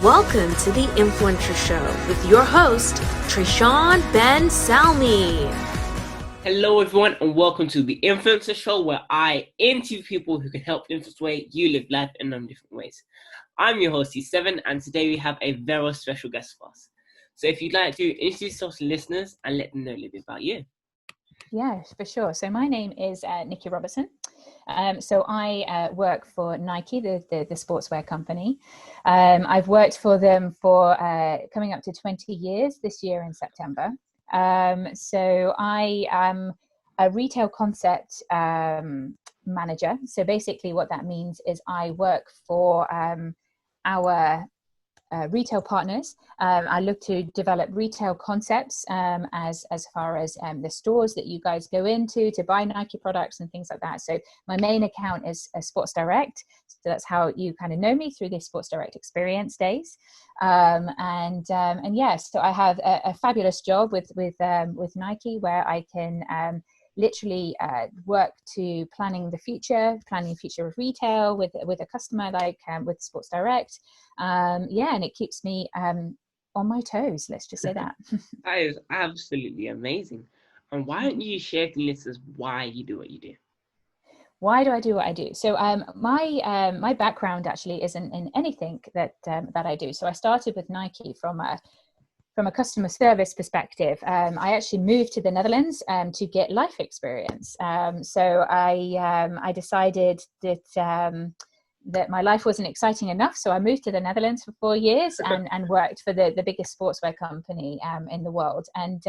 Welcome to the Influencer Show with your host, Trishawn Ben Salmi. Hello, everyone, and welcome to the Influencer Show, where I interview people who can help influence the way you live life in different ways. I'm your host, C7, and today we have a very special guest for us. So if you'd like to introduce yourself to listeners and let them know a little bit about you. Yeah, for sure. So my name is Nicky Roberston. So I work for Nike, the sportswear company. I've worked for them for coming up to 20 years this year in September. So I am a retail concept manager. So basically what that means is I work for our retail partners. I look to develop retail concepts as far as the stores that you guys go into to buy Nike products and things like that. So my main account is Sports Direct. So that's how you kind of know me, through the Sports Direct experience days. And yes, so I have a fabulous job with Nike, where I can literally work to planning the future of retail with a customer, like with Sports Direct. And it keeps me on my toes, let's just say that. That is absolutely amazing. And why don't you share with the listeners why you do what you do? Why do I do what I do? So my background actually isn't in anything that I do. So I started with Nike from a customer service perspective. I actually moved to the Netherlands to get life experience. So I decided that my life wasn't exciting enough. So I moved to the Netherlands for 4 years and worked for the biggest sportswear company in the world. And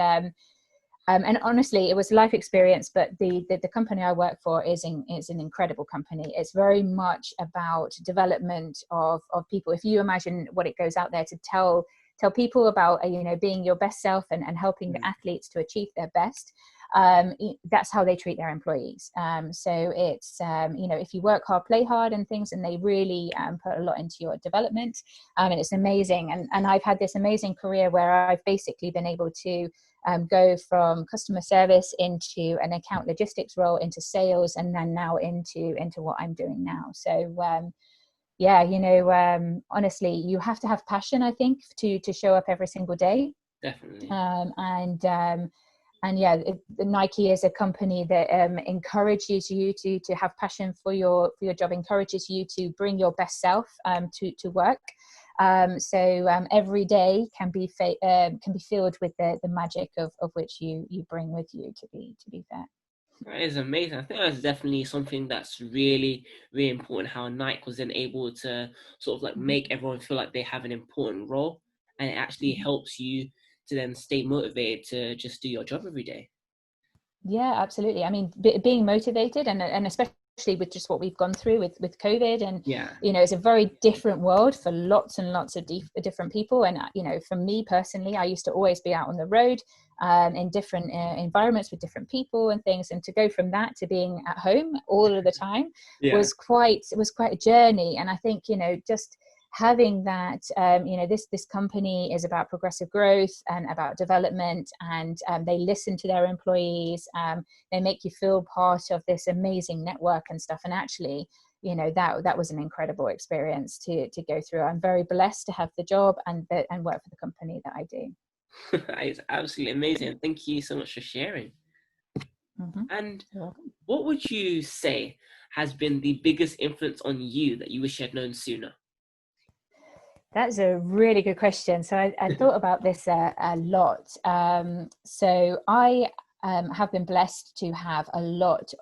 honestly, it was a life experience, but the company I work for is an incredible company. It's very much about development of people. If you imagine what it goes out there to tell people about, being your best self and helping the athletes to achieve their best, that's how they treat their employees. So it's, if you work hard, play hard and things, and they really put a lot into your development, and it's amazing. And I've had this amazing career where I've basically been able to go from customer service into an account logistics role, into sales, and then now into what I'm doing now. So honestly, you have to have passion, I think, to show up every single day. Definitely. Nike is a company that encourages you to have passion for your job, encourages you to bring your best self to work. So every day can be filled with the magic of which you bring with you, to be fair. That is amazing. I think that's definitely something that's really, really important, how Nike was then able to sort of like make everyone feel like they have an important role, and it actually helps you to then stay motivated to just do your job every day. Yeah, absolutely. I mean, being motivated and especially with just what we've gone through with COVID, and it's a very different world for lots and lots of different people. And for me personally, I used to always be out on the road in different environments with different people and things, and to go from that to being at home all of the time was quite a journey. And I think just having that, this company is about progressive growth and about development, and they listen to their employees. They make you feel part of this amazing network and stuff. And actually, that was an incredible experience to go through. I'm very blessed to have the job and work for the company that I do. It's absolutely amazing. Thank you so much for sharing. Mm-hmm. And what would you say has been the biggest influence on you that you wish you had known sooner? That's a really good question. So I thought about this a lot. So I have been blessed to have meet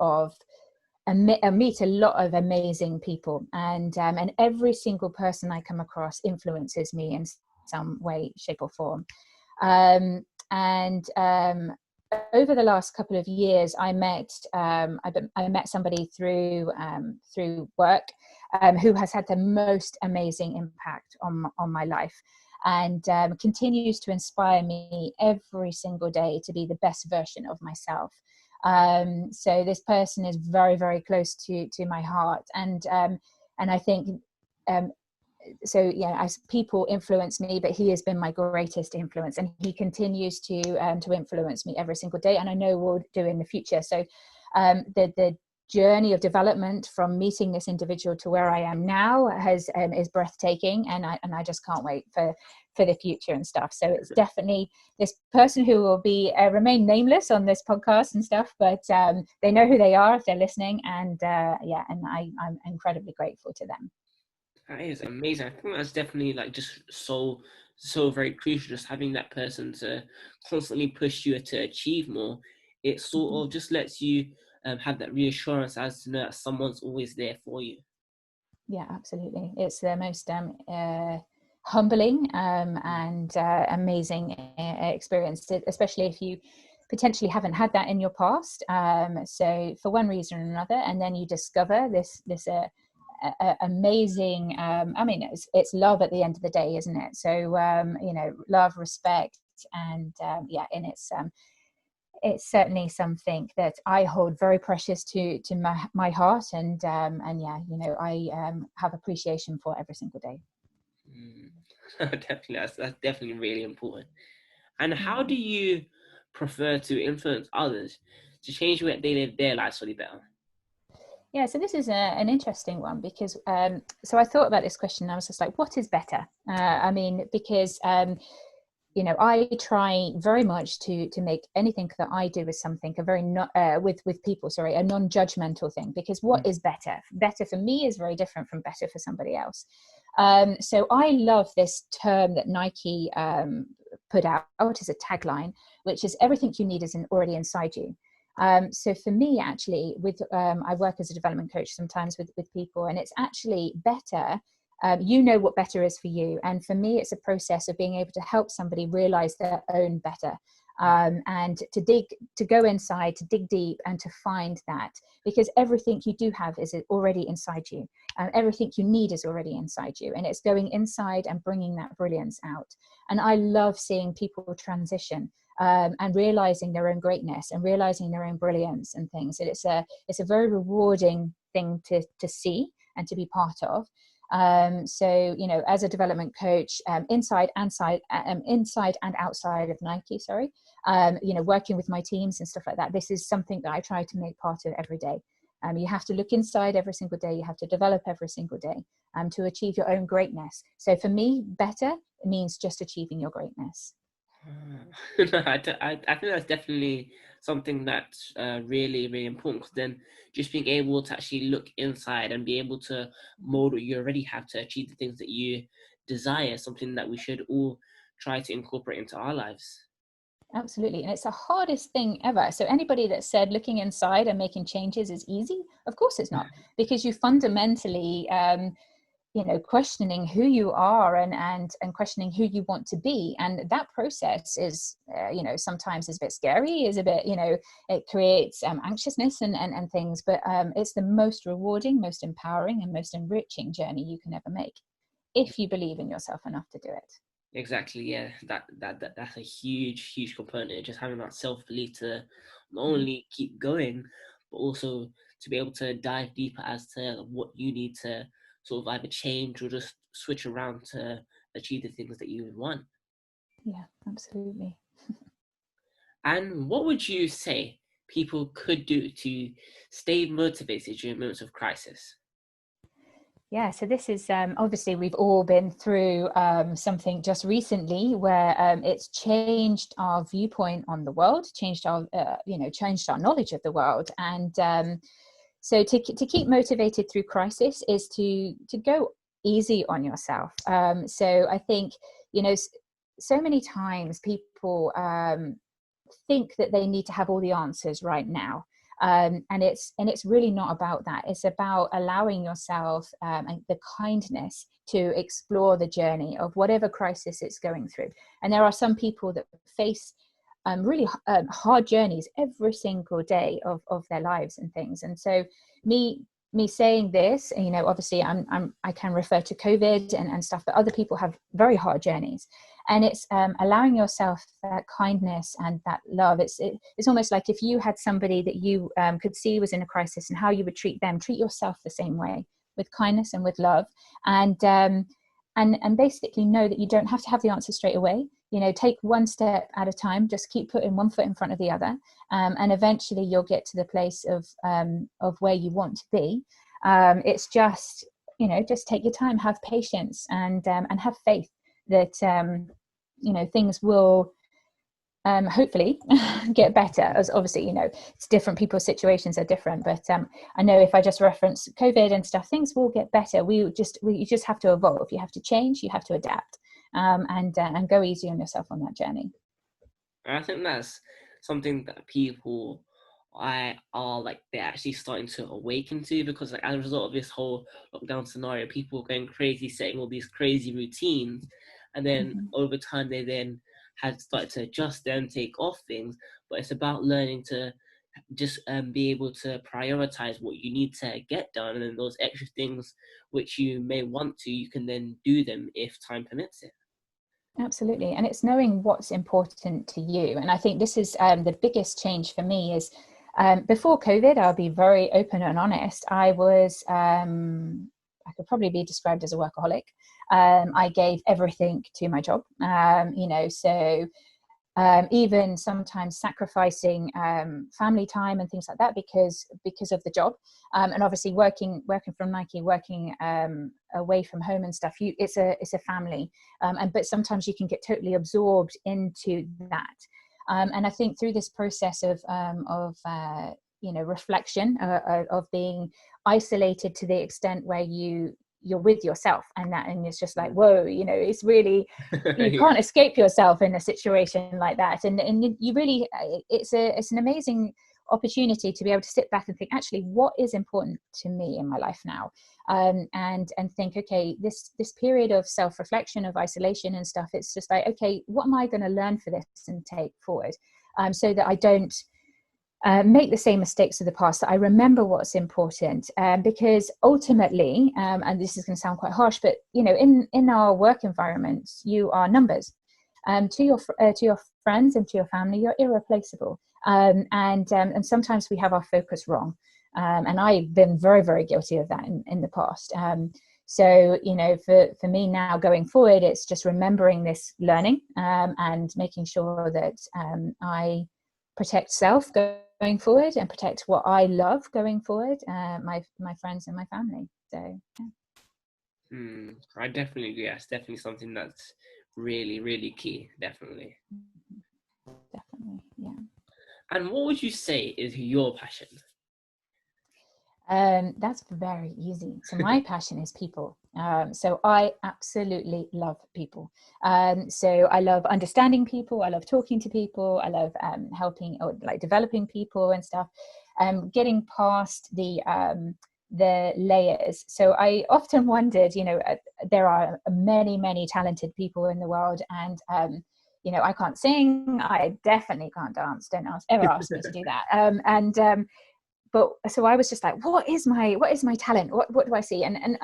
a lot of amazing people, and every single person I come across influences me in some way, shape, or form. Over the last couple of years, I met somebody through work who has had the most amazing impact on my life, and continues to inspire me every single day to be the best version of myself. So this person is very, very close to my heart, and I think as people influence me, but he has been my greatest influence, and he continues to influence me every single day, and I know will do in the future. So the journey of development from meeting this individual to where I am now is breathtaking, and I just can't wait for the future and stuff. So it's definitely this person who will be remain nameless on this podcast and stuff, but they know who they are if they're listening, and I'm incredibly grateful to them. That is amazing. I think that's definitely like just so very crucial. Just having that person to constantly push you to achieve more. It sort of just lets you have that reassurance as to know that someone's always there for you. Yeah, absolutely. It's the most humbling and amazing experience, amazing, if you potentially haven't had that in your past. So for one reason or another, and then you discover this amazing, it's love at the end of the day, isn't it? So love, respect, and it's certainly something that I hold very precious to my heart, and I have appreciation for every single day. Definitely, that's definitely really important. And how do you prefer to influence others to change the way they live their lives for the better? Yeah, so this is an interesting one, because so I thought about this question and I was just like, what is better? Because I try very much to make anything that I do as something a very with people, a non-judgmental thing, because what is better? Better for me is very different from better for somebody else. So I love this term that Nike put out as a tagline, which is everything you need is already inside you. So for me, actually, I work as a development coach sometimes with people, and it's actually better. You know what better is for you. And for me, it's a process of being able to help somebody realize their own better, and to go inside, to dig deep and to find that, because everything you do have is already inside you. Everything you need is already inside you, and it's going inside and bringing that brilliance out. And I love seeing people transition and realizing their own greatness and realizing their own brilliance and things. And it's a very rewarding thing to see and to be part of. So as a development coach, inside and outside of Nike, working with my teams and stuff like that, this is something that I try to make part of every day. You have to look inside every single day. You have to develop every single day to achieve your own greatness. So for me, better means just achieving your greatness. I think that's definitely something that's really, really important, because then just being able to actually look inside and be able to mold what you already have to achieve the things that you desire, something that we should all try to incorporate into our lives. Absolutely. And it's the hardest thing ever. So anybody that said looking inside and making changes is easy, of course it's not, because you fundamentally questioning who you are and questioning who you want to be. And that process is, sometimes is a bit scary, is a bit, it creates anxiousness and things, but it's the most rewarding, most empowering and most enriching journey you can ever make, if you believe in yourself enough to do it. Exactly, yeah. That's a huge component, just having that self-belief to not only keep going, but also to be able to dive deeper as to what you need to sort of either change or just switch around to achieve the things that you want. Yeah, absolutely. And what would you say people could do to stay motivated during moments of crisis? Yeah, so this is obviously we've all been through something just recently where it's changed our viewpoint on the world, changed our knowledge of the world, and so to keep motivated through crisis is to go easy on yourself. So I think so many times people think that they need to have all the answers right now. And it's really not about that. It's about allowing yourself and the kindness to explore the journey of whatever crisis it's going through. And there are some people that face really hard journeys every single day of their lives and things. And so me saying this, obviously I can refer to COVID and stuff, but other people have very hard journeys. And it's allowing yourself that kindness and that love. It's almost like if you had somebody that you could see was in a crisis, and how you would treat them, treat yourself the same way, with kindness and with love. And and basically know that you don't have to have the answer straight away. Take one step at a time, just keep putting one foot in front of the other, and eventually you'll get to the place of where you want to be. It's just, just take your time, have patience, and have faith that things will hopefully get better. As obviously, it's different, people's situations are different, but I know if I just reference COVID and stuff, things will get better. You just have to evolve, you have to change, you have to adapt, and go easy on yourself on that journey. I think that's something that people are like, they're actually starting to awaken to, because like as a result of this whole lockdown scenario, people are going crazy, setting all these crazy routines, and then over time they then had started to adjust them, take off things. But it's about learning to just be able to prioritize what you need to get done, and then those extra things which you may want to, you can then do them if time permits it. Absolutely. And it's knowing what's important to you. And I think this is the biggest change for me is before COVID, I'll be very open and honest. I was, I could probably be described as a workaholic. I gave everything to my job, so even sometimes sacrificing family time and things like that because of the job, and obviously working from Nike, working away from home and stuff. It's a family, but sometimes you can get totally absorbed into that. And I think through this process of reflection, of being isolated to the extent where you're with yourself, and it's just like, whoa, it's really, you can't escape yourself in a situation like that, and you really, it's an amazing opportunity to be able to sit back and think, actually, what is important to me in my life now, and think, okay, this period of self-reflection, of isolation and stuff, it's just like, okay, what am I going to learn for this and take forward, so that I don't make the same mistakes of the past, that I remember what's important, because ultimately, and this is going to sound quite harsh, but in our work environments, you are numbers. To your friends and to your family, you're irreplaceable, and sometimes we have our focus wrong, and I've been very, very guilty of that in the past. So for me now going forward, it's just remembering this learning, and making sure that I protect self going forward, and protect what I love going forward, my friends and my family. So yeah. I definitely agree. That's definitely something that's really, really key. Definitely. Definitely, yeah. And what would you say is your passion? That's very easy. So my passion is people. So I absolutely love people. So I love understanding people. I love talking to people. I love helping, or like developing people and stuff. Getting past the layers. So I often wondered, there are many, many talented people in the world, and I can't sing. I definitely can't dance. Don't ever ask me to do that. But so I was just like, what is my talent? What do I see? And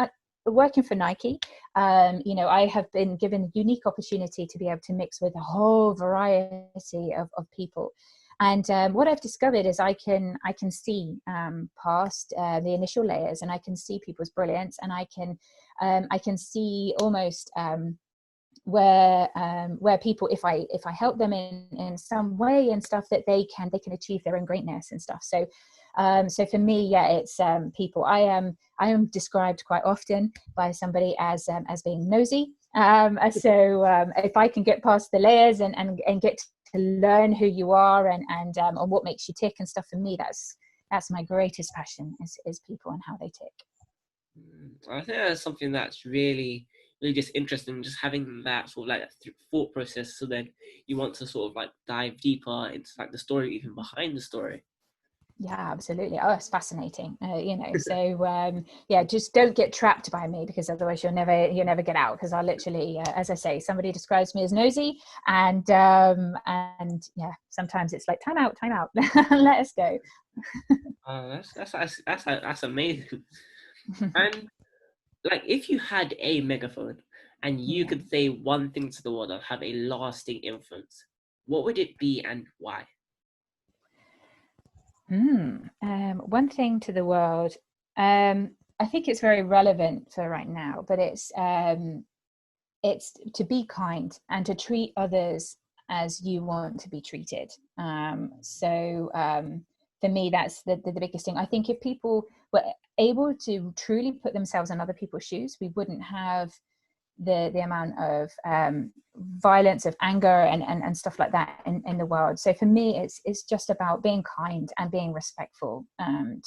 working for Nike, I have been given a unique opportunity to be able to mix with a whole variety of people. And what I've discovered is I can see past the initial layers, and I can see people's brilliance, and I can see almost where people, if I help them in some way and stuff, that they can achieve their own greatness and stuff. So for me, yeah, it's people. I am described quite often by somebody as being nosy. So if I can get past the layers and get to learn who you are and what makes you tick and stuff, for me, that's my greatest passion is people and how they tick. I think that's something that's really, really just interesting, just having that sort of like thought process, so then you want to sort of like dive deeper into like the story even behind the story. Yeah, absolutely. Oh, it's fascinating. So yeah, just don't get trapped by me, because otherwise you'll never get out. Because I literally, as I say, somebody describes me as nosy, and yeah, sometimes it's like time out, let us go. That's amazing. And like, if you had a megaphone and you could say one thing to the world that have a lasting influence, what would it be and why? One thing to the world. I think it's very relevant for right now, but it's it's to be kind and to treat others as you want to be treated. For me, that's the biggest thing. I think if people were able to truly put themselves in other people's shoes, we wouldn't have the amount of violence, of anger and stuff like that in the world. So for me, it's just about being kind and being respectful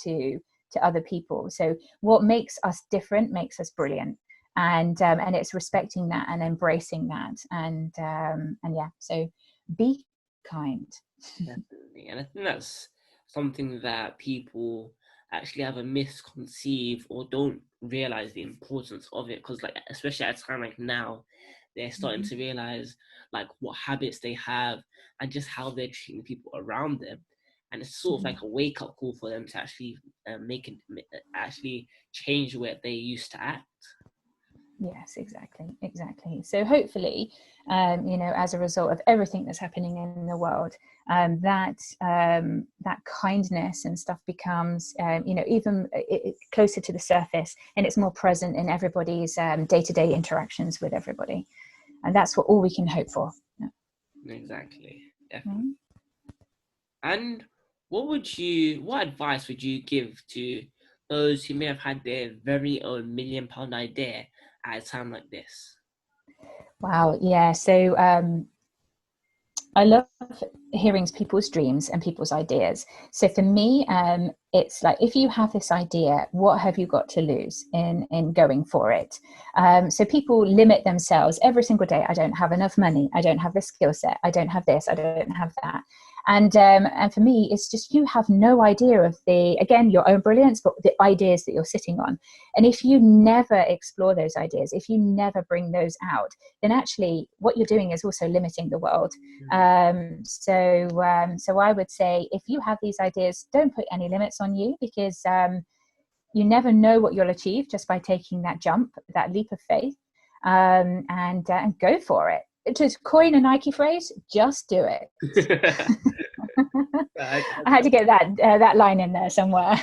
to other people. So what makes us different makes us brilliant, and it's respecting that and embracing that, and yeah, so be kind. Definitely. And I think that's something that people actually have a misconceive or don't realize the importance of it, because like especially at a time like now, they're starting to realize like what habits they have and just how they're treating people around them, and it's sort of like a wake-up call for them to actually actually change where they used to act. Yes, exactly. So hopefully, as a result of everything that's happening in the world, that kindness and stuff becomes, even closer to the surface, and it's more present in everybody's day-to-day interactions with everybody, and that's all we can hope for. Yeah. Exactly, definitely. And what advice would you give to those who may have had their very own £1 million idea at a time like this? Wow, yeah. So I love hearing people's dreams and people's ideas. So for me, it's like, if you have this idea, what have you got to lose in going for it? So people limit themselves every single day. I don't have enough money. I don't have the skill set. I don't have this. I don't have that. And for me, it's just, you have no idea of your own brilliance, but the ideas that you're sitting on. And if you never explore those ideas, if you never bring those out, then actually what you're doing is also limiting the world. So I would say, if you have these ideas, don't put any limits on you, because you never know what you'll achieve just by taking that jump, that leap of faith, and go for it. To coin a Nike phrase, just do it. I had to get that line in there somewhere.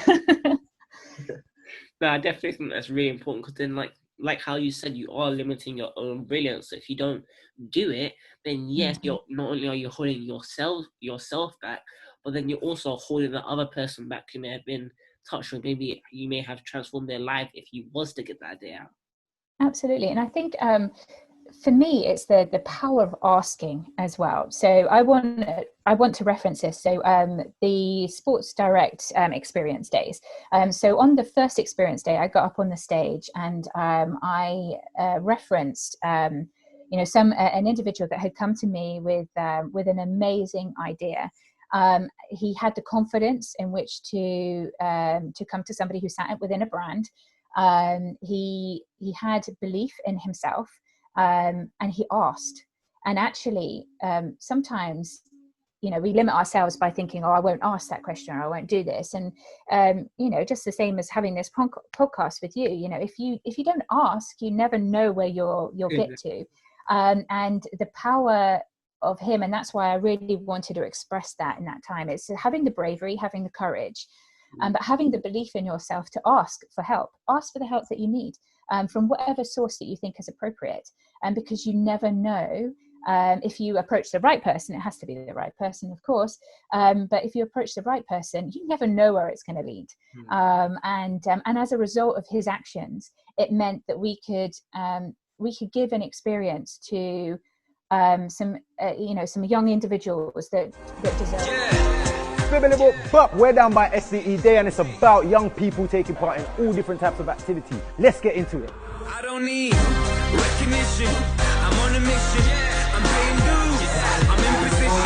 No, I definitely think that's really important, because then like how you said, you are limiting your own brilliance. So if you don't do it, then yes, you're not only are you holding yourself back, but then you're also holding the other person back who may have been touched, or maybe you may have transformed their life if you was to get that idea out. Absolutely. And I think for me, it's the power of asking as well. So I want to reference this. So the Sports Direct experience days. So on the first experience day, I got up on the stage and I referenced an individual that had come to me with an amazing idea. He had the confidence in which to come to somebody who sat within a brand. He had belief in himself. And he asked. And actually, sometimes, we limit ourselves by thinking, I won't ask that question, or I won't do this. And, just the same as having this podcast with you, if you don't ask, you never know where you'll get to. And the power of him, and that's why I really wanted to express that in that time, it's having the bravery, having the courage, but having the belief in yourself to ask for help, ask for the help that you need. From whatever source that you think is appropriate, and because you never know if you approach the right person. It has to be the right person, of course, but if you approach the right person, you never know where it's going to lead. And as a result of his actions, it meant that we could give an experience to some young individuals that deserve. But we're down by SCE Day, and it's about young people taking part in all different types of activity. Let's get into it. I don't need recognition. I'm on a mission. I'm paying dues. I'm in position.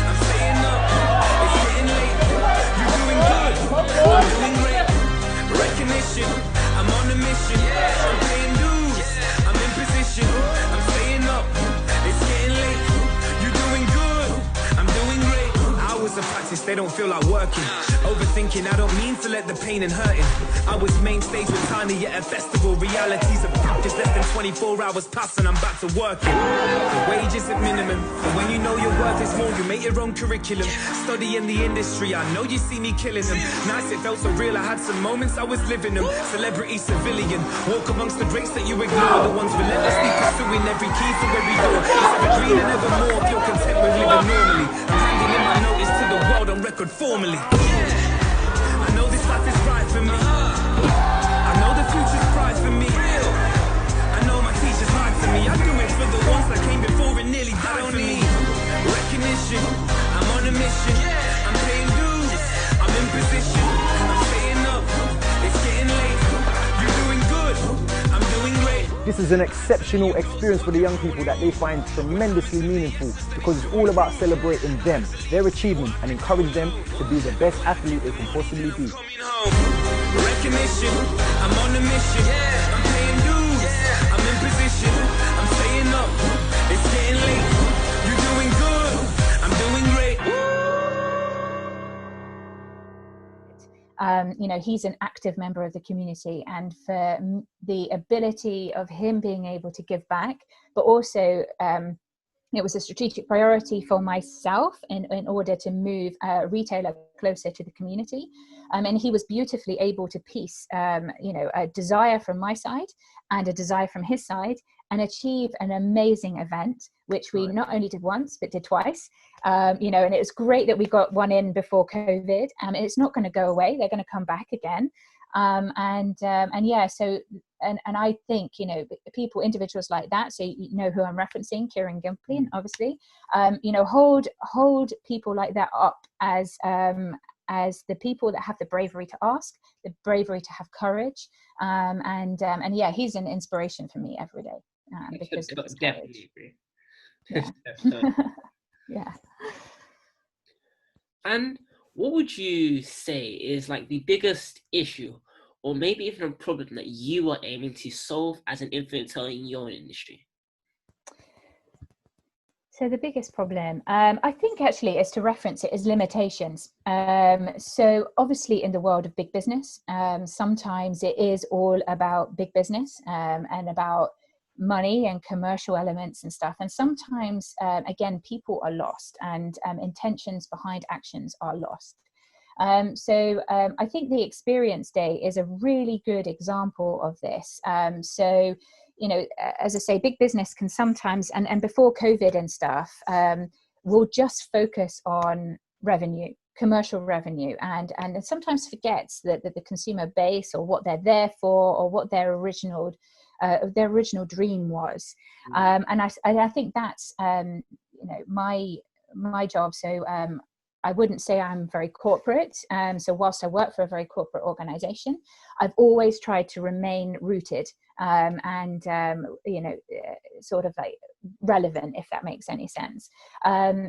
I'm staying up. It's getting late. You're doing good. I'm doing great. Recognition. I'm on a mission. I'm paying dues. I'm in position. I'm staying up. It's getting late. You're doing good. I'm doing great. Hours of practice. they don't feel like working. Overthinking, I don't mean to let the pain and hurting. I was main stage with Tiny at a festival. Realities of just less than 24 hours pass and I'm back to working. The wage isn't minimum, but when you know your worth is more, you make your own curriculum. Studying the industry, I know you see me killing them. Nice, it felt so real, I had some moments I was living them. Celebrity, civilian, walk amongst the greats that you ignore. The ones relentlessly pursuing every key to every door. It's evergreen and evermore, if you're content with living normally. I'm handing in my notice to the world on record formally. I know this life is right for me. I know the future's bright for me. I know my teachers lied to me. I do it for the ones that came before and nearly died for me. Recognition, I'm on a mission. I'm paying dues, I'm in position. I'm staying up, it's getting late. You're doing good, I'm doing great. This is an exceptional experience for the young people that they find tremendously meaningful because it's all about celebrating them, their achievement, and encourage them to be the best athlete they can possibly be. Coming home, recognition, I'm on a mission. I'm paying dues, I'm in position. I'm staying up, it's getting late. You're doing good, I'm doing great. You know, he's an active member of the community, and for the ability of him being able to give back, but also it was a strategic priority for myself in order to move a retailer closer to the community. And he was beautifully able to piece, you know, a desire from my side and a desire from his side, and achieve an amazing event, which we not only did once, but did twice. You know, and it was great that we got one in before COVID. It's not going to go away. They're going to come back again. And yeah, so, and I think, you know, people, individuals like that, so you know who I'm referencing, Kieran Gimpley, obviously, you know, hold people like that up as the people that have the bravery to ask, the bravery to have courage. And yeah, he's an inspiration for me every day. Because of his Definitely courage. agree. Yeah. Yeah. And what would you say is like the biggest issue, or maybe even a problem that you are aiming to solve as an influencer in your industry? So the biggest problem, I think actually, is to reference it as limitations. So obviously in the world of big business, sometimes it is all about big business and about money and commercial elements and stuff. And sometimes, again, people are lost and intentions behind actions are lost. So I think the Experience Day is a really good example of this. So, you know, as I say, big business can sometimes, and before COVID and stuff, will just focus on revenue, commercial revenue, and sometimes forgets that the consumer base, or what they're there for, or what their original dream was. And I think that's you know, my job. So I wouldn't say I'm very corporate. So whilst I work for a very corporate organization, I've always tried to remain rooted and you know, sort of like relevant, if that makes any sense.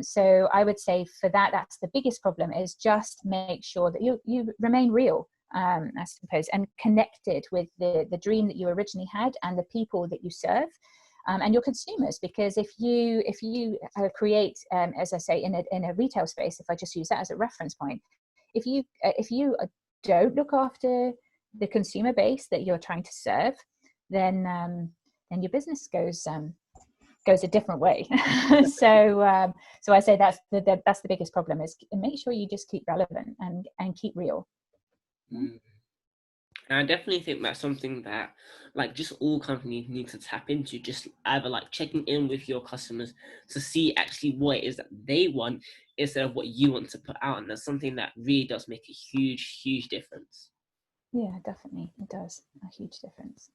So I would say for that, that's the biggest problem, is just make sure that you remain real, I suppose, and connected with the dream that you originally had and the people that you serve. And your consumers, because if you create, as I say, in a retail space, if I just use that as a reference point, if you don't look after the consumer base that you're trying to serve, then your business goes a different way. So I say that's the biggest problem, is make sure you just keep relevant and keep real. Mm. And I definitely think that's something that, like, just all companies need to tap into, just either like checking in with your customers to see actually what it is that they want instead of what you want to put out. And that's something that really does make a huge, huge difference. Yeah, definitely. It does a huge difference.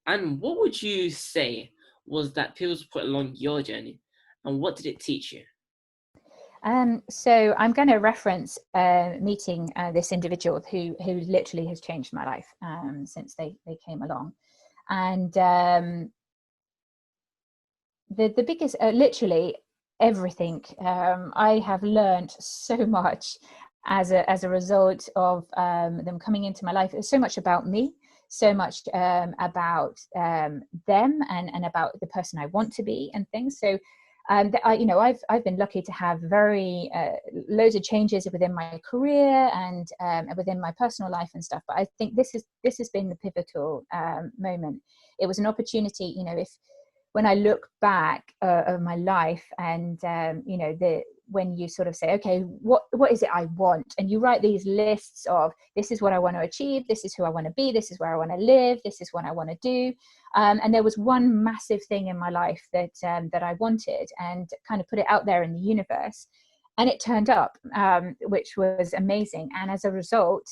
And what would you say was that pivotal point along your journey, and what did it teach you? So I'm going to reference meeting this individual who literally has changed my life since they came along. And the biggest, literally everything, I have learned so much as a result of them coming into my life. It's so much about me, so much about them and about the person I want to be and things. So I've been lucky to have very loads of changes within my career and within my personal life and stuff. But I think this has been the pivotal moment. It was an opportunity, if when I look back of my life and when you sort of say, okay, what is it I want? And you write these lists of, this is what I want to achieve, this is who I want to be, this is where I want to live, this is what I want to do. And there was one massive thing in my life that I wanted, and kind of put it out there in the universe. And it turned up, which was amazing. And as a result,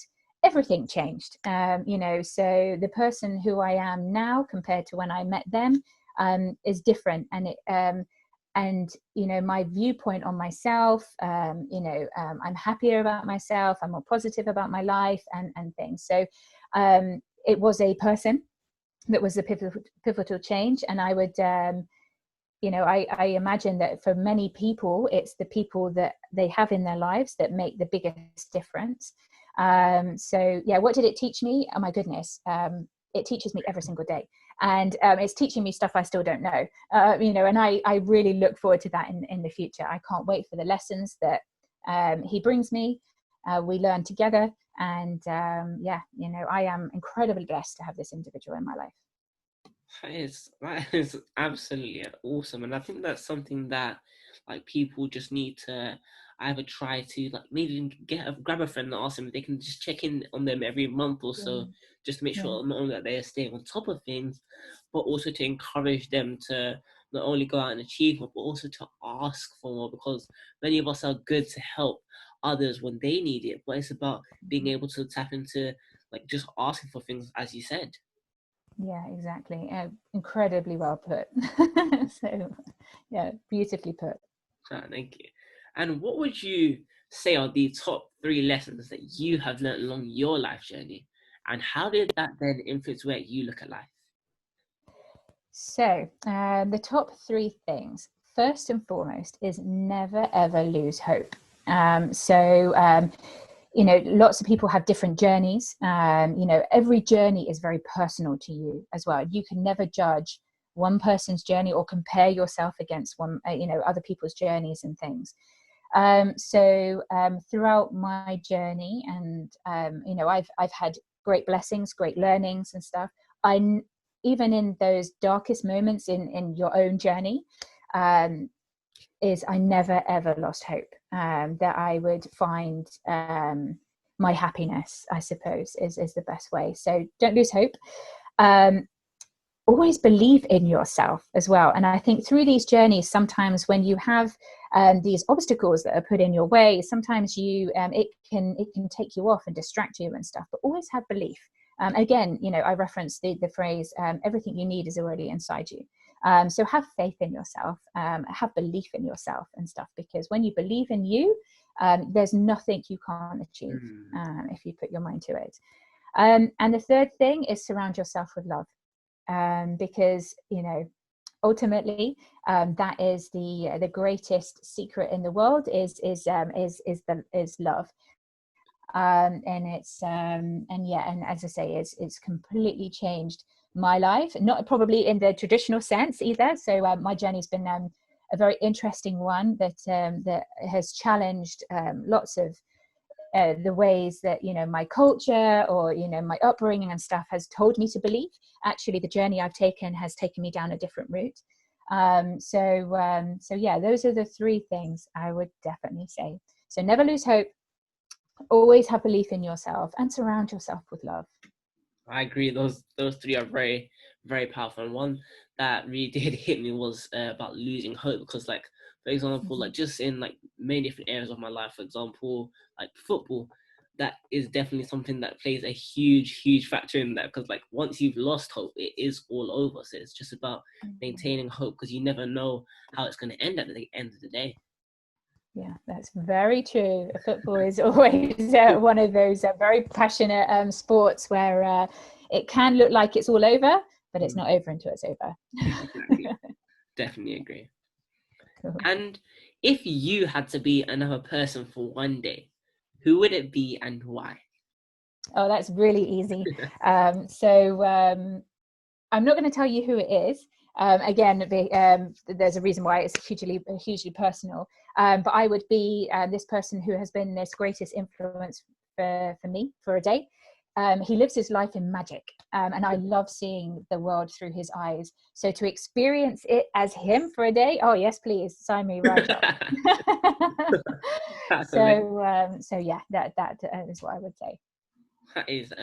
everything changed. So the person who I am now compared to when I met them is different. And my viewpoint on myself, I'm happier about myself, I'm more positive about my life and things. So it was a person that was a pivotal change. And I would, I imagine that for many people, it's the people that they have in their lives that make the biggest difference. What did it teach me? Oh my goodness. It teaches me every single day. And it's teaching me stuff I still don't know, and I really look forward to that in the future. I can't wait for the lessons that he brings me. We learn together. And I am incredibly blessed to have this individual in my life. That is absolutely awesome. And I think that's something that like people just need to either try to like maybe grab a friend and ask them if they can just check in on them every month or so, just to make sure not only that they are staying on top of things, but also to encourage them to not only go out and achieve more, but also to ask for more, because many of us are good to help others when they need it, but it's about being able to tap into like just asking for things, as you said. Yeah, exactly. Incredibly well put. So, yeah, beautifully put. Thank you. And what would you say are the top 3 lessons that you have learned along your life journey? And how did that then influence where you look at life? So the top 3 things, first and foremost, is never, ever lose hope. Lots of people have different journeys. Every journey is very personal to you as well. You can never judge one person's journey or compare yourself against other people's journeys and things. Throughout my journey, and I've had great blessings, great learnings and stuff. Even in those darkest moments in your own journey, is I never ever lost hope that I would find my happiness, I suppose, is the best way. So don't lose hope. Always believe in yourself as well. And I think through these journeys, sometimes when you have these obstacles that are put in your way, sometimes it can take you off and distract you and stuff, but always have belief. Again, I referenced the phrase, everything you need is already inside you. So have faith in yourself, have belief in yourself and stuff, because when you believe in you, there's nothing you can't achieve if you put your mind to it. And the third thing is surround yourself with love, because, ultimately, that is the greatest secret in the world is love. And as I say, it's completely changed my life, not probably in the traditional sense either. So my journey's been a very interesting one that has challenged lots of the ways that my culture or my upbringing and stuff has told me to believe. Actually, the journey I've taken has taken me down a different route. Those are the 3 things I would definitely say. So never lose hope, always have belief in yourself, and surround yourself with love. I agree. Those 3 are very, very powerful. And one that really did hit me was about losing hope, because, like, for example, like just in like many different areas of my life, for example, like football, that is definitely something that plays a huge, huge factor in that. Because like once you've lost hope, it is all over. So it's just about maintaining hope, because you never know how it's going to end at the end of the day. Yeah, that's very true. Football is always one of those very passionate sports where it can look like it's all over, but it's not over until it's over. Exactly. Definitely agree. Cool. And if you had to be another person for one day, who would it be and why? Oh, that's really easy. I'm not going to tell you who it is, There's a reason why it's hugely personal. But I would be this person who has been this greatest influence for me for a day. He lives his life in magic, and I love seeing the world through his eyes. So to experience it as him for a day, oh yes, please sign me right up. So yeah, that is what I would say. That is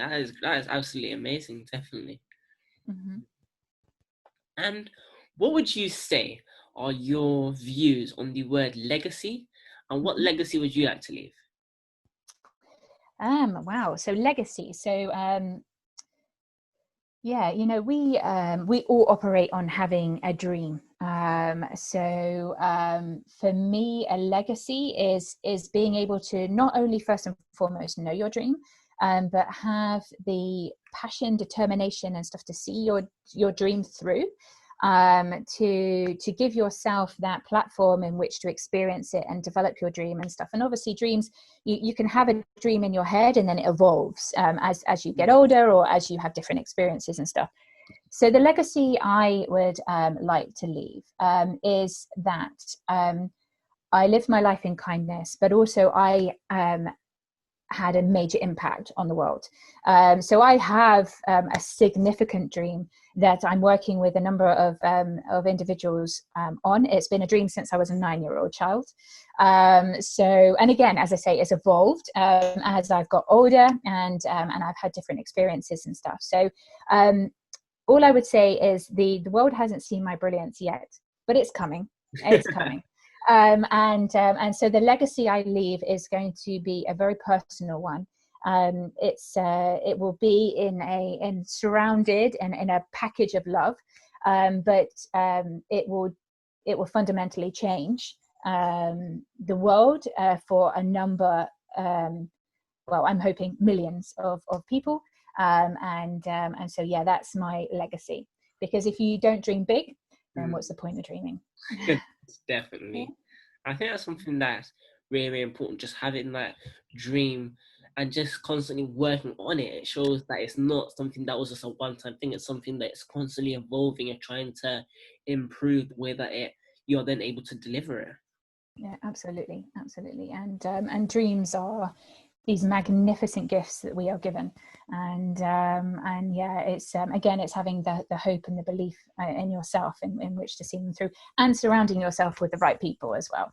absolutely amazing, definitely. Mm-hmm. And what would you say are your views on the word legacy, and what legacy would you like to leave? Wow. So legacy. So yeah, we all operate on having a dream. For me, a legacy is being able to not only first and foremost know your dream, but have the passion, determination, and stuff to see your dream through. To give yourself that platform in which to experience it and develop your dream and stuff. And obviously dreams, you can have a dream in your head and then it evolves as you get older or as you have different experiences and stuff. So the legacy I would like to leave is that I lived my life in kindness, but also I had a major impact on the world. So I have a significant dream that I'm working with a number of individuals on. It's been a dream since I was a 9-year-old child. And again, as I say, it's evolved as I've got older and I've had different experiences and stuff. So all I would say is the world hasn't seen my brilliance yet, but it's coming. It's coming. And so the legacy I leave is going to be a very personal one. It will be surrounded and in a package of love, but it will fundamentally change the world for a number. I'm hoping millions of people. And so yeah, that's my legacy. Because if you don't dream big, then what's the point of dreaming? Definitely. Yeah. I think that's something that's really, really important. Just having that dream and just constantly working on it. It shows that it's not something that was just a one-time thing. It's something that's constantly evolving and trying to improve the way that you're then able to deliver it. Yeah, absolutely. And dreams are these magnificent gifts that we are given, and yeah, it's again, it's having the hope and the belief in yourself in which to see them through, and surrounding yourself with the right people as well,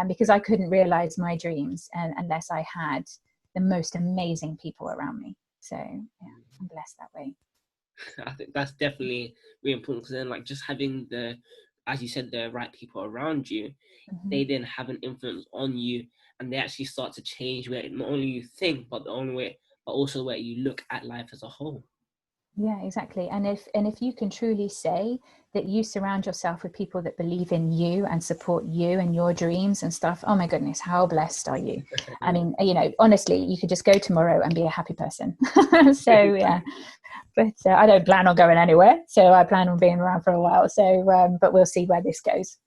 because I couldn't realize my dreams unless I had the most amazing people around me. So yeah, I'm blessed that way. I think that's definitely really important, because then, like, just having as you said, the right people around you, they then have an influence on you, and they actually start to change where not only you think, but also where you look at life as a whole. Yeah, exactly. And if you can truly say that you surround yourself with people that believe in you and support you and your dreams and stuff, oh my goodness, how blessed are you? I mean, honestly, you could just go tomorrow and be a happy person. So yeah, but I don't plan on going anywhere. So I plan on being around for a while. So, but we'll see where this goes.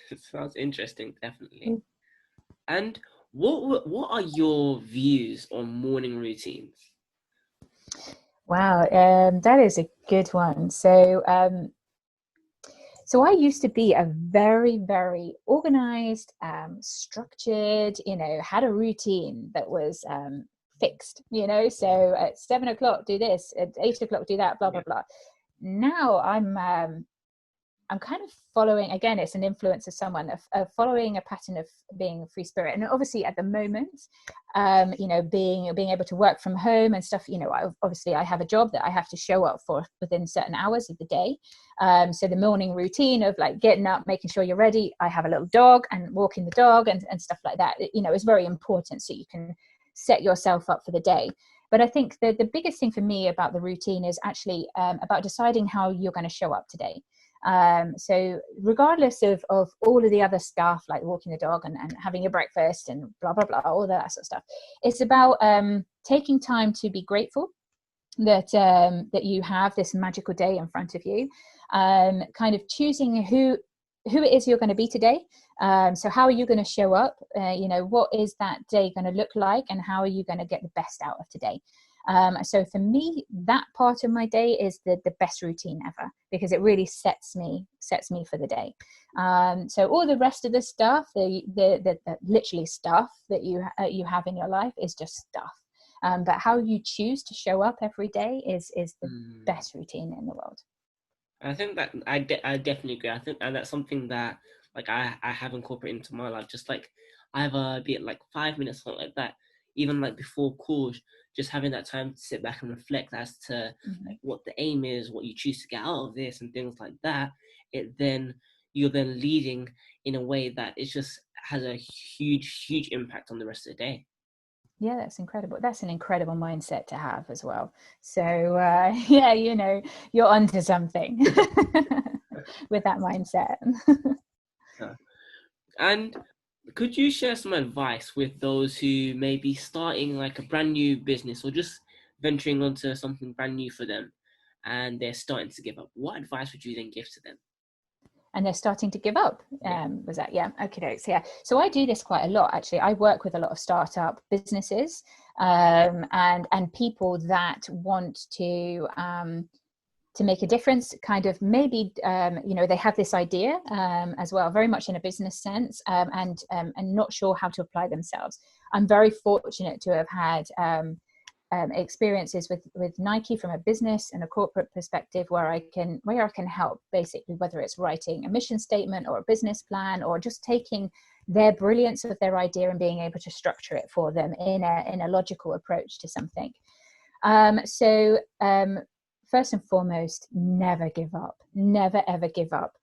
It sounds interesting, definitely. And what are your views on morning routines? Wow, that is a good one. So I used to be a very, very organized, structured, had a routine that was fixed, so at 7 o'clock do this, at 8 o'clock do that, blah, blah, blah. Now I'm kind of following, again, it's an influence of someone, of following a pattern of being a free spirit. And obviously at the moment, being able to work from home and stuff, obviously I have a job that I have to show up for within certain hours of the day. So the morning routine of like getting up, making sure you're ready. I have a little dog and walking the dog and stuff like that, is very important, so you can set yourself up for the day. But I think the biggest thing for me about the routine is actually about deciding how you're going to show up today. So regardless of all of the other stuff like walking the dog and having your breakfast and blah blah blah, all that sort of stuff, it's about taking time to be grateful that you have this magical day in front of you, kind of choosing who it is you're going to be today. So how are you going to show up? What is that day going to look like, and how are you going to get the best out of today? So for me, that part of my day is the best routine ever, because it really sets me for the day. So all the rest of the stuff, the literally stuff that you have in your life is just stuff. But how you choose to show up every day is the best routine in the world. I think that I definitely agree. I think, and that's something that like I have incorporated into my life. Just like either be it like 5 minutes, something like that. Even like before calls, just having that time to sit back and reflect as to like what the aim is, what you choose to get out of this, and things like that. You're then leading in a way that it just has a huge impact on the rest of the day. Yeah, that's incredible. That's an incredible mindset to have as well. So yeah, you're onto something with that mindset. Yeah. And could you share some advice with those who may be starting like a brand new business or just venturing onto something brand new for them and they're starting to give up? What advice would you then give to them? And they're starting to give up. Was that? Yeah. Okay. So yeah. So I do this quite a lot, actually. I work with a lot of startup businesses and people that want to make a difference, kind of maybe, they have this idea as well, very much in a business sense, and not sure how to apply themselves. I'm very fortunate to have had experiences with Nike from a business and a corporate perspective where I can help, basically, whether it's writing a mission statement or a business plan or just taking their brilliance of their idea and being able to structure it for them in a logical approach to something. First and foremost, never give up. Never, ever give up.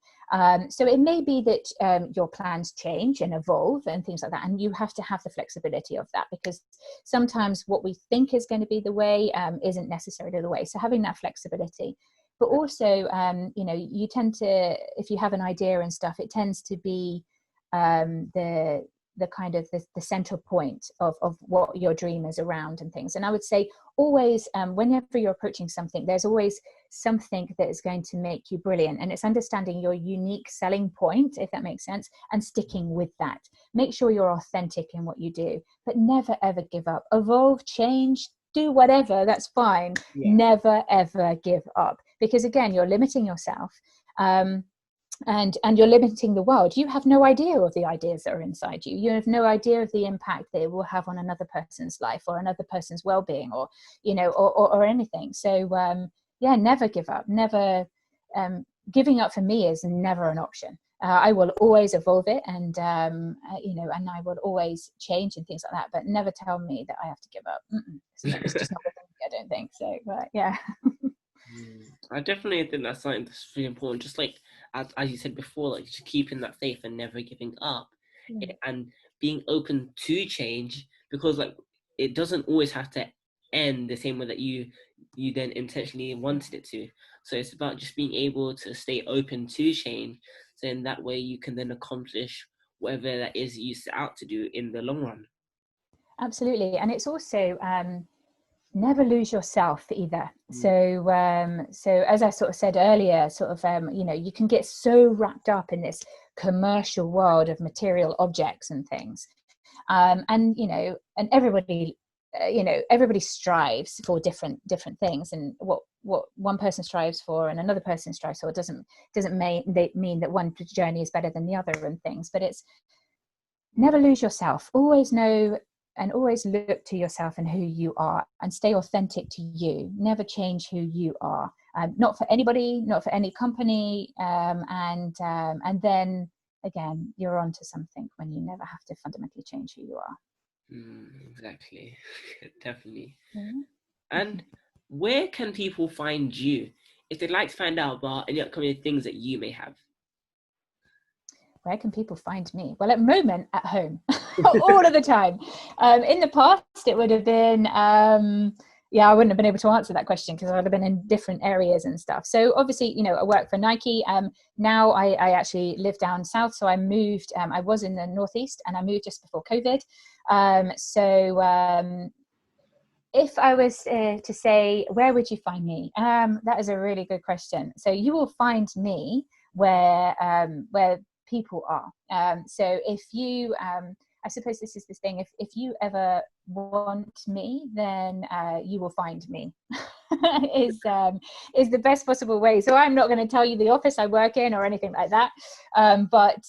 So it may be that your plans change and evolve and things like that, and you have to have the flexibility of that, because sometimes what we think is going to be the way isn't necessarily the way. So having that flexibility, but also, you tend to, if you have an idea and stuff, it tends to be the kind of the center point of what your dream is around and things. And I would say always, whenever you're approaching something, there's always something that is going to make you brilliant. And it's understanding your unique selling point, if that makes sense, and sticking with that. Make sure you're authentic in what you do, but never, ever give up. Evolve, change, do whatever, that's fine. Yeah. Never, ever give up. Because again, you're limiting yourself. And you're limiting the world. You have no idea of the ideas that are inside you. You have no idea of the impact that it will have on another person's life or another person's well-being, or or anything. So never give up. Never giving up for me is never an option. I will always evolve it, and and I will always change and things like that. But never tell me that I have to give up. It's just not a thing, I don't think so. But yeah. I definitely think that's something that's really important. Just like as you said before, like just keeping that faith and never giving up, and being open to change, because like it doesn't always have to end the same way that you then intentionally wanted it to. So it's about just being able to stay open to change. So in that way, you can then accomplish whatever that is you set out to do in the long run. Absolutely, and it's also never lose yourself either. So as I sort of said earlier, you can get so wrapped up in this commercial world of material objects and things, and everybody everybody strives for different things, and what one person strives for and another person strives for doesn't mean that one journey is better than the other and things. But it's never lose yourself. Always know and always look to yourself and who you are, and stay authentic to you. Never change who you are. Not for anybody, not for any company. And then again, you're onto something when you never have to fundamentally change who you are. Exactly. Definitely. And where can people find you if they'd like to find out about any upcoming things that you may have? Where can people find me? Well, at the moment, at home, all of the time. In the past, it would have been, I wouldn't have been able to answer that question because I would have been in different areas and stuff. So obviously, I work for Nike. Now I actually live down south. So I moved, I was in the Northeast and I moved just before COVID. If I was to say, where would you find me? That is a really good question. So you will find me where people are. So if you, I suppose this is the thing. If you ever want me, then you will find me. is the best possible way. So I'm not going to tell you the office I work in or anything like that. But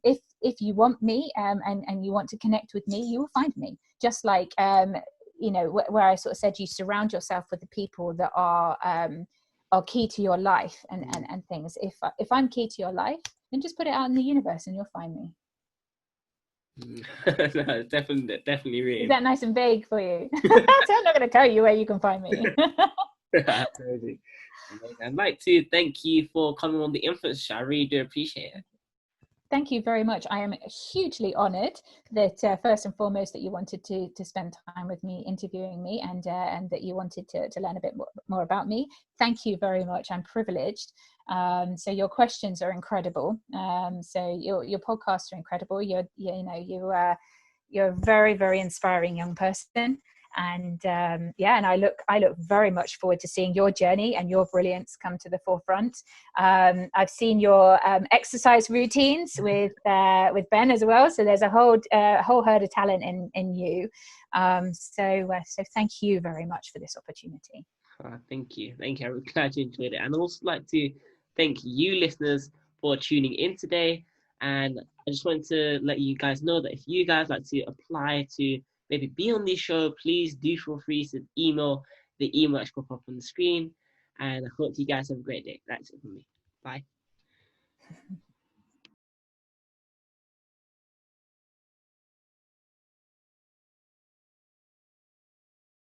if you want me and you want to connect with me, you will find me. Just like where I sort of said, you surround yourself with the people that are key to your life and things. If I'm key to your life, then just put it out in the universe and you'll find me. No, definitely really. Is that nice and vague for you? So I'm not going to tell you where you can find me. Absolutely. I'd like to thank you for coming on the Influence Show. I really do appreciate it. Thank you very much. I am hugely honoured that first and foremost that you wanted to spend time with me, interviewing me, and that you wanted to learn a bit more about me. Thank you very much. I'm privileged. So your questions are incredible. So your podcasts are incredible. You're a very, very inspiring young person. And and I look very much forward to seeing your journey and your brilliance come to the forefront. I've seen your exercise routines with Ben as well, so there's a whole herd of talent in you. So thank you very much for this opportunity. Thank you. I'm glad you enjoyed it, and I'd also like to thank you listeners for tuning in today. And I just wanted to let you guys know that if you guys like to apply to maybe be on this show, please do feel free to email the email that's pop up on the screen. And I hope you guys have a great day. That's it from me. Bye.